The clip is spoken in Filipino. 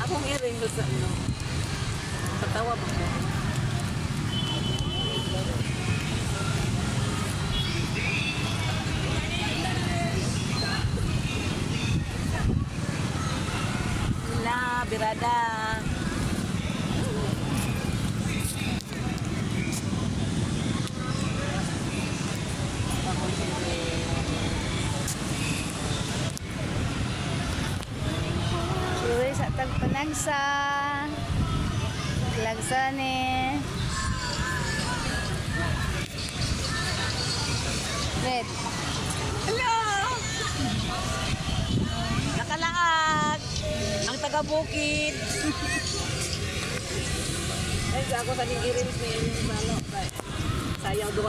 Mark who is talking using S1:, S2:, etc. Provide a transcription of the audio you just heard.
S1: Akong earring sa ano. Patawa mo ko. Wala, birada.
S2: Uy, sa tagpanagsa. Lagsa ni. Red.
S1: Hello! Nakalaag! Ang taga-bukid! Ay, ako sa ning iris ni Malo. Sayang duwa.